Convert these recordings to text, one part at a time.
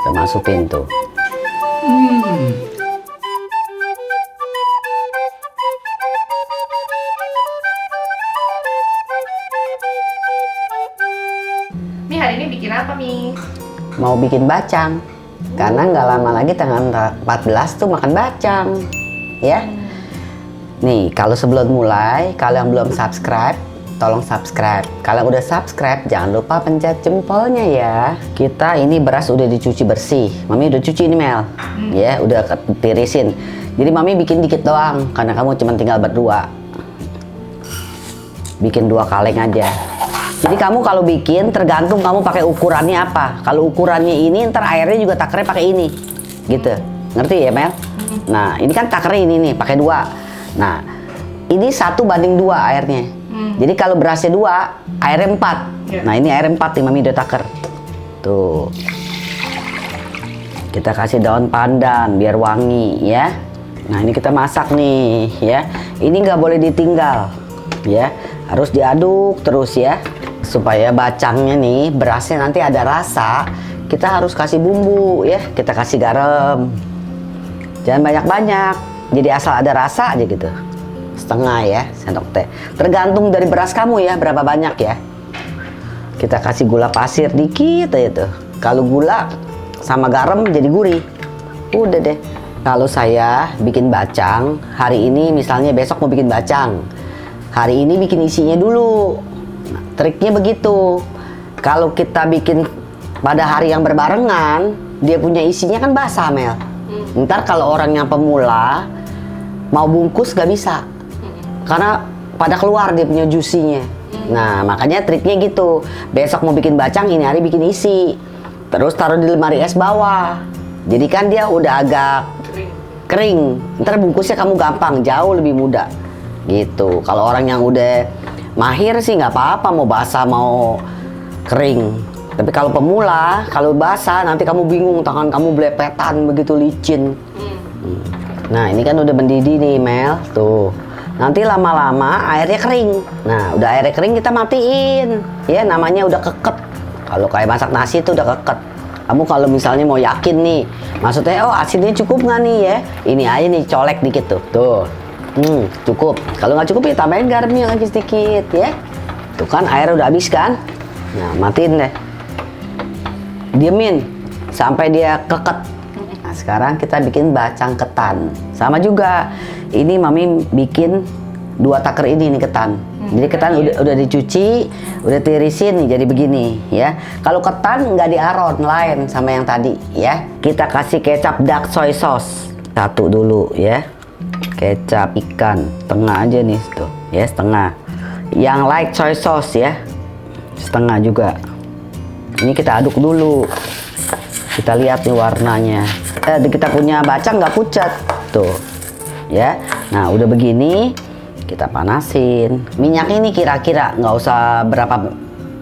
Kita masukin tuh. Mi hari ini bikin apa Mi? Mau bikin bacang. Karena nggak lama lagi tanggal 14 tuh makan bacang. Ya. Nih, kalau sebelum mulai, kalau yang belum subscribe, tolong subscribe. Kalau udah subscribe, jangan lupa pencet jempolnya ya. Kita ini beras udah dicuci bersih. Mami udah cuci ini Mel. Ya, udah tirisin. Jadi Mami bikin dikit doang, karena kamu cuma tinggal berdua. Bikin 2 kaleng aja. Jadi kamu kalau bikin, tergantung kamu pakai ukurannya apa. Kalau ukurannya ini, ntar airnya juga takernya pakai ini. Gitu. Ngerti ya Mel? Nah, ini kan takernya ini nih, pakai 2. Nah, ini 1:2 airnya. Jadi kalau berasnya 2, airnya 4. Nah, ini air 4 nih Mami udah taker. Tuh. Kita kasih daun pandan biar wangi ya. Nah, ini kita masak nih ya. Ini nggak boleh ditinggal ya. Harus diaduk terus ya. Supaya bacangnya nih, berasnya nanti ada rasa. Kita harus kasih bumbu ya. Kita kasih garam. Jangan banyak-banyak. Jadi asal ada rasa aja gitu. Setengah ya sendok teh. Tergantung dari beras kamu ya, berapa banyak ya. Kita kasih gula pasir dikit aja tuh. Kalau gula sama garam jadi gurih. Udah deh. Kalau saya bikin bacang, hari ini misalnya besok mau bikin bacang. Hari ini bikin isinya dulu. Nah, triknya begitu. Kalau kita bikin pada hari yang berbarengan, dia punya isinya kan basah Mel. Ntar kalau orang yang pemula mau bungkus gak bisa. Karena pada keluar dia punya juicy-nya. Nah, makanya triknya gitu. Besok mau bikin bacang, ini hari bikin isi. Terus taruh di lemari es bawah. Jadi kan dia udah agak kering. Ntar bungkusnya kamu gampang, jauh lebih mudah. Gitu. Kalau orang yang udah mahir sih nggak apa-apa, mau basah mau kering. Tapi kalau pemula, kalau basah nanti kamu bingung, tangan kamu belepetan begitu licin. Nah, ini kan udah mendidih nih Mel. Tuh. Nanti lama-lama airnya kering. Nah, udah airnya kering kita matiin. Ya, namanya udah keket. Kalau kayak masak nasi itu udah keket. Kamu kalau misalnya mau yakin nih, maksudnya oh asinnya cukup nggak nih ya? Ini aja nih colek dikit tuh. Tuh. Cukup. Kalau nggak cukup ya tambahin garamnya lagi sedikit ya. Tuh kan air udah habis kan? Nah, matiin deh. Diemin sampai dia keket. Nah, sekarang kita bikin bacang ketan. Sama juga. Ini Mami bikin 2 taker ini nih ketan. Jadi ketan udah dicuci, udah tirisin nih jadi begini ya. Kalau ketan nggak diaron, lain sama yang tadi ya. Kita kasih kecap dark soy sauce. 1 dulu ya. Kecap ikan, setengah aja nih tuh ya, setengah. Yang light soy sauce ya, setengah juga. Ini kita aduk dulu. Kita lihat nih warnanya. Kita punya bacang nggak pucat tuh ya. Nah, udah begini kita panasin. Minyak ini kira-kira nggak usah berapa.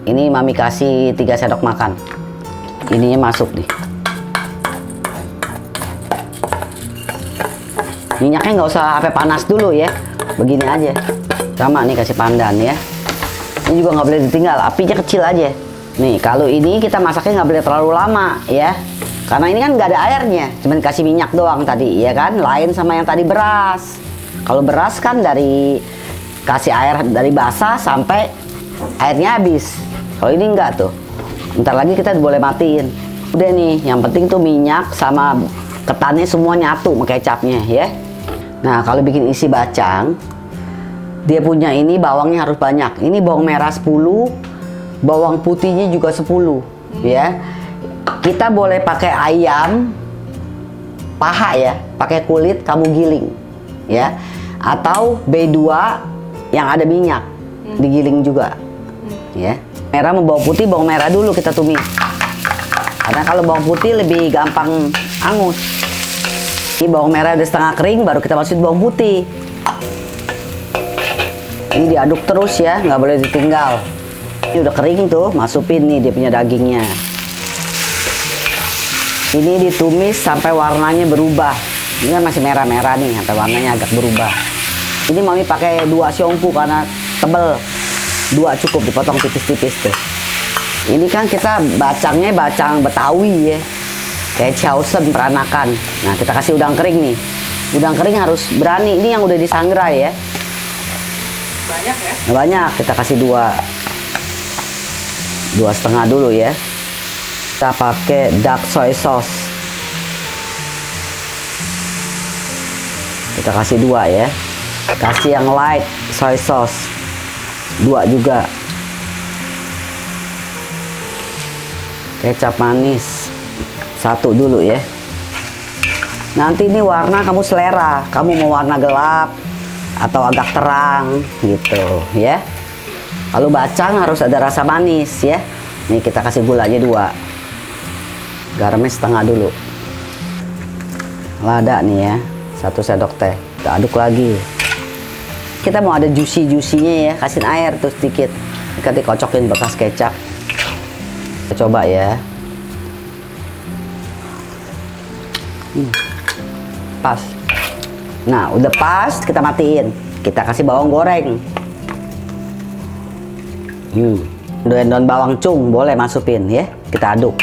Ini Mami kasih 3 sendok makan. Ininya masuk nih. Minyaknya nggak usah sampai panas dulu ya. Begini aja. Sama nih kasih pandan ya. Ini juga nggak boleh ditinggal. Apinya kecil aja. Nih, kalau ini kita masaknya nggak boleh terlalu lama ya. Karena ini kan nggak ada airnya, cuman kasih minyak doang tadi, ya kan? Lain sama yang tadi beras. Kalau beras kan dari kasih air dari basah sampai airnya habis. Kalau ini enggak tuh. Ntar lagi kita boleh matiin. Udah nih, yang penting tuh minyak sama ketannya semua nyatu sama kecapnya ya. Nah, kalau bikin isi bacang, dia punya ini bawangnya harus banyak. Ini bawang merah 10, bawang putihnya juga 10 ya. Kita boleh pakai ayam paha ya, pakai kulit kamu giling ya, atau B2 yang ada minyak digiling juga ya. Merah sama bawang putih, bawang merah dulu kita tumis karena kalau bawang putih lebih gampang angus. Ini bawang merah udah setengah kering, baru kita masukin bawang putih. Ini diaduk terus ya, nggak boleh ditinggal. Ini udah kering tuh, masukin nih dia punya dagingnya. Ini ditumis sampai warnanya berubah. Ini kan masih merah-merah nih, sampai warnanya agak berubah. Ini Mami pakai 2 siongku karena tebel. 2 cukup, dipotong tipis-tipis tuh. Ini kan kita bacangnya bacang Betawi ya. kayak Chowsen peranakan. Nah, kita kasih udang kering nih. Udang kering harus berani. Ini yang udah disangrai ya. Banyak ya? Nah, banyak, kita kasih 2,5 dulu ya. Kita pakai dark soy sauce. Kita kasih 2 ya. Kasih yang light soy sauce 2 juga. Kecap manis 1 dulu ya. Nanti ini warna kamu selera, kamu mau warna gelap atau agak terang gitu ya. Kalau bacang harus ada rasa manis ya. Nih kita kasih gulanya 2, garamnya setengah dulu, lada nih ya, 1 sendok teh. Kita aduk lagi. Kita mau ada juicy-juicy-nya ya, kasihin air tuh sedikit. Kita dikocokin bekas kecap. Kita coba ya. Pas. Nah, udah pas, kita matiin. Kita kasih bawang goreng. Daun bawang cung boleh masukin ya. Kita aduk.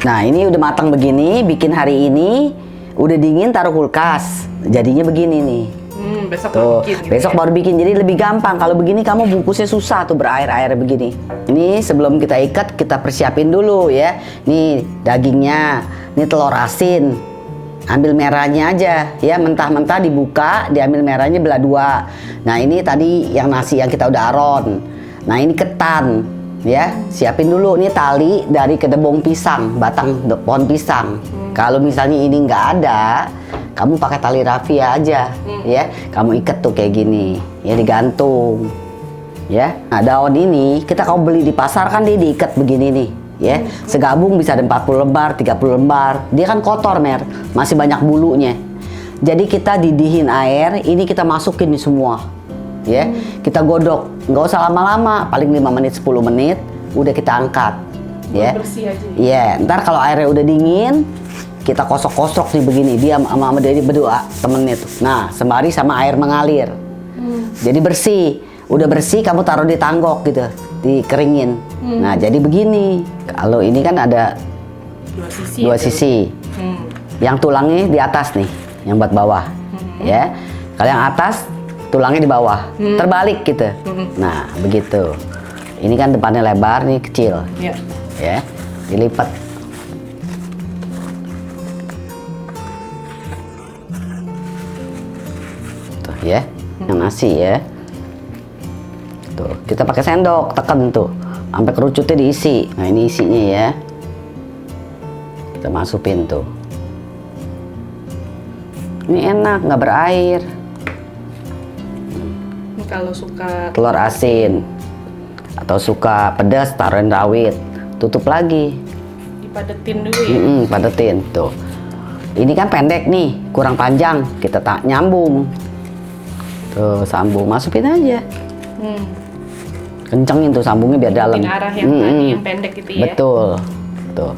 Nah, ini udah matang begini, bikin hari ini. Udah dingin taruh kulkas. Jadinya begini nih. Besok Tuh, baru bikin gitu besok ya? baru bikin, jadi lebih gampang. Kalau begini kamu bungkusnya susah tuh, berair-air begini. Ini sebelum kita ikat, kita persiapin dulu ya. Nih dagingnya, ini telur asin. Ambil merahnya aja ya, mentah-mentah dibuka, diambil merahnya belah 2. Nah, ini tadi yang nasi yang kita udah aron. Nah, ini ketan ya, siapin dulu. Ini tali dari kedebong pisang, batang pohon pisang. Kalau misalnya ini nggak ada, kamu pakai tali rafia aja ya. Kamu ikat tuh kayak gini ya, digantung ya. Nah, daun ini kita kamu beli di pasar kan, dia diikat begini nih ya. Segabung bisa ada 40 lembar, 30 lembar. Dia kan kotor, Mer, masih banyak bulunya. Jadi kita didihin air, ini kita masukin nih semua ya. Kita godok, nggak usah lama-lama, paling 5 menit 10 menit udah kita angkat ya. Bersih aja. Iya, ntar kalau airnya udah dingin, kita kosok-kosok nih begini. Dia sama Dedi berdua temennya tuh. Nah, sembari sama air mengalir. Jadi bersih. Udah bersih, kamu taruh di tanggok gitu, dikeringin. Nah, jadi begini. Kalau ini kan ada 2 sisi. 2 itu. sisi. Yang tulangnya di atas nih, yang buat bawah. Ya. Kalau yang atas, tulangnya di bawah. Terbalik gitu. Nah, begitu. Ini kan depannya lebar, nih kecil. Iya. Ya. Dilipat. Tuh ya, yang nasi ya. Tuh, kita pakai sendok, tekan tuh sampai kerucutnya diisi. Nah, ini isinya ya. Kita masukin tuh. Ini enak, nggak berair. Ini kalau suka Telur asin atau suka pedas, taruhin rawit. Tutup lagi. dipadetin dulu ya. Padetin tuh. Ini kan pendek nih, kurang panjang. Kita tak nyambung. Tuh, sambung, masukin aja. Kencengin tuh sambungnya biar dalam. Ikutin arah yang tadi yang pendek gitu ya. Betul. Tuh.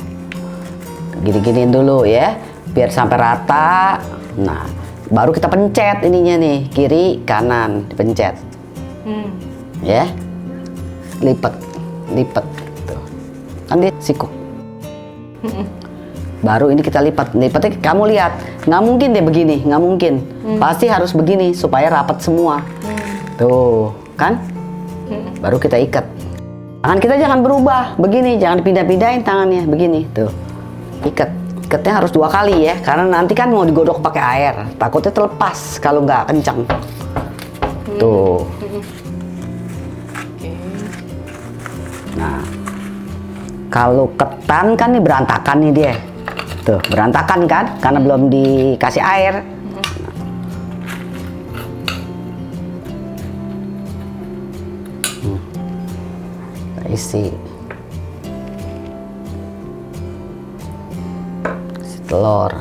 Gini-giniin dulu ya, biar sampai rata. Nah, baru kita pencet ininya nih, kiri kanan dipencet. Ya. Lipat. Tuh. Kan dia sikuk. Baru ini kita lipat. Lipatnya kamu lihat, nggak mungkin deh begini, nggak mungkin. Pasti harus begini supaya rapat semua. Tuh, kan? Baru kita ikat. Tangan kita jangan berubah, begini, jangan dipindah-pindahin tangannya, begini, tuh. Ikat. Ikatnya harus 2 kali ya, karena nanti kan mau digodok pakai air. Takutnya terlepas kalau nggak kencang. Tuh. Oke. Nah, kalau ketan kan nih berantakan nih dia. Tuh, berantakan kan? Karena belum dikasih air. Kita isi. Kasih telur.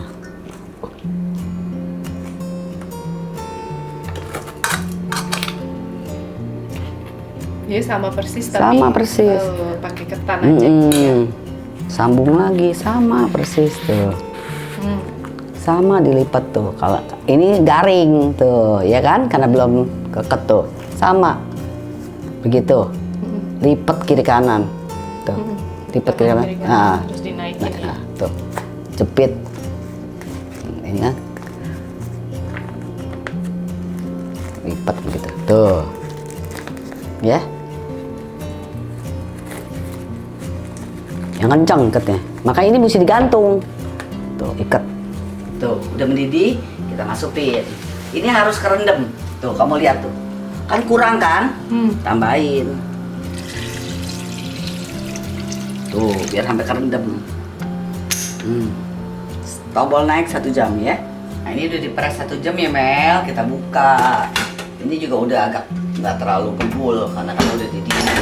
Jadi sama persis tapi Sama persis. pakai ketan aja gitu ya. Sambung lagi sama persis tuh. Sama dilipat tuh. Kalau ini garing tuh, ya kan? Karena belum keket tuh. Sama. Begitu. Lipat kiri kanan. Tuh. Lipat kiri kanan. Nah, terus dinaikin ya. nah, tuh. jepit. Ini kan. Lipat begitu. Tuh. Ya. Yang kencang ikatnya. Makanya ini mesti digantung. Tuh, ikat. Tuh, udah mendidih, kita masukin. Ini harus kerendam. Tuh, kamu lihat tuh. Kan kurang kan? Tambahin. Tuh, biar sampai kerendam. Tombol naik 1 jam ya. Nah, ini udah dipres 1 jam ya, Mel. Kita buka. Ini juga udah agak nggak terlalu kebul karena kan udah dididih.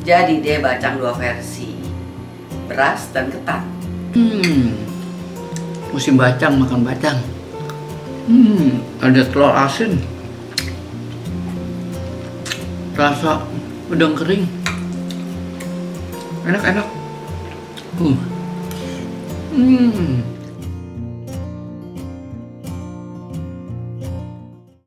Jadi deh bacang 2 versi, beras dan ketan. Musim bacang, makan bacang. Ada telur asin. Rasa udang kering. Enak-enak.